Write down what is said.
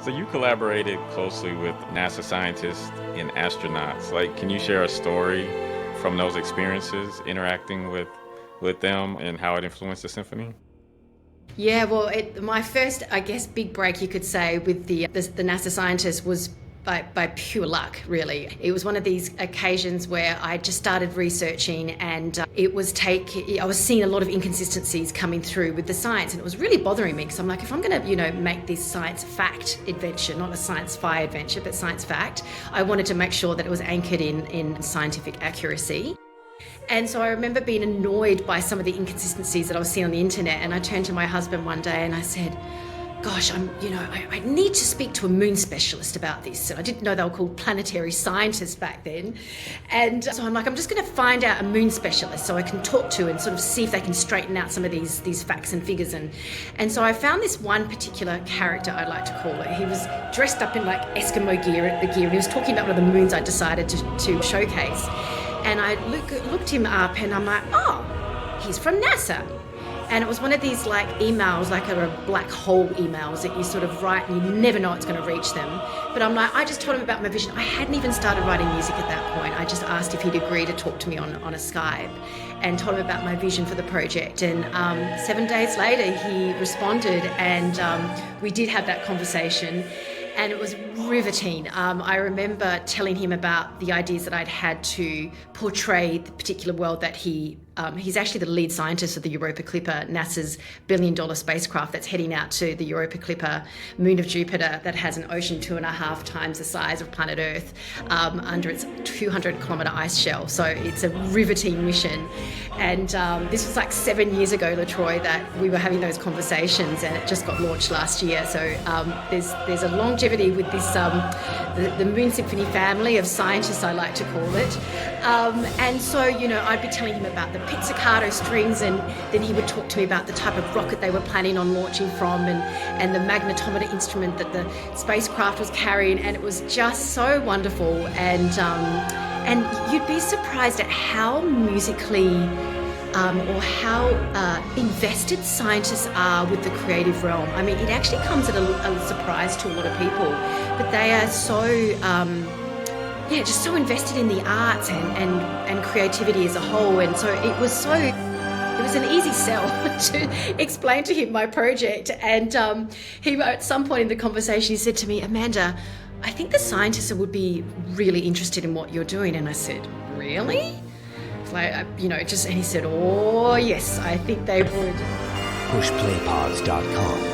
So you collaborated closely with NASA scientists and astronauts. Like, can you share a story from those experiences interacting with them and how it influenced the symphony? Yeah, well, my first, I guess, big break, you could say, with the NASA scientists was by pure luck, really. It was one of these occasions where I just started researching, and I was seeing a lot of inconsistencies coming through with the science, and it was really bothering me because I'm like, if I'm going to, make this science fact adventure, not a science fi adventure, but science fact, I wanted to make sure that it was anchored in scientific accuracy. And so I remember being annoyed by some of the inconsistencies that I was seeing on the internet. And I turned to my husband one day and I said, gosh, I need to speak to a moon specialist about this. And I didn't know they were called planetary scientists back then. And so I'm like, I'm just going to find out a moon specialist so I can talk to and sort of see if they can straighten out some of these facts and figures. And so I found this one particular character, I like to call it. He was dressed up in like Eskimo gear, and he was talking about one of the moons I decided to showcase. And I looked him up and I'm like, oh, he's from NASA. And it was one of these like emails, like a black hole emails that you sort of write and you never know it's going to reach them. But I'm like, I just told him about my vision. I hadn't even started writing music at that point. I just asked if he'd agree to talk to me on a Skype and told him about my vision for the project. And 7 days later, he responded and we did have that conversation. And it was riveting. I remember telling him about the ideas that I'd had to portray the particular world that he's actually the lead scientist of the Europa Clipper, NASA's billion-dollar spacecraft that's heading out to the Europa Clipper, moon of Jupiter, that has an ocean 2.5 times the size of planet Earth under its 200-kilometre ice shell. So it's a riveting mission. And this was like 7 years ago, LeTroy, that we were having those conversations, and it just got launched last year. So there's a longevity with this the Moons Symphony family of scientists, I like to call it. And so, I'd be telling him about the pizzicato strings, and then he would talk to me about the type of rocket they were planning on launching from, and the magnetometer instrument that the spacecraft was carrying, and it was just so wonderful. And you'd be surprised at how musically or how invested scientists are with the creative realm. I mean, it actually comes at a surprise to a lot of people, but they are so just so invested in the arts and creativity as a whole. And so it was an easy sell to explain to him my project. And he, at some point in the conversation, he said to me, Amanda, I think the scientists would be really interested in what you're doing. And I said, really? Like, and he said, oh yes, I think they would. Pushplaypods.com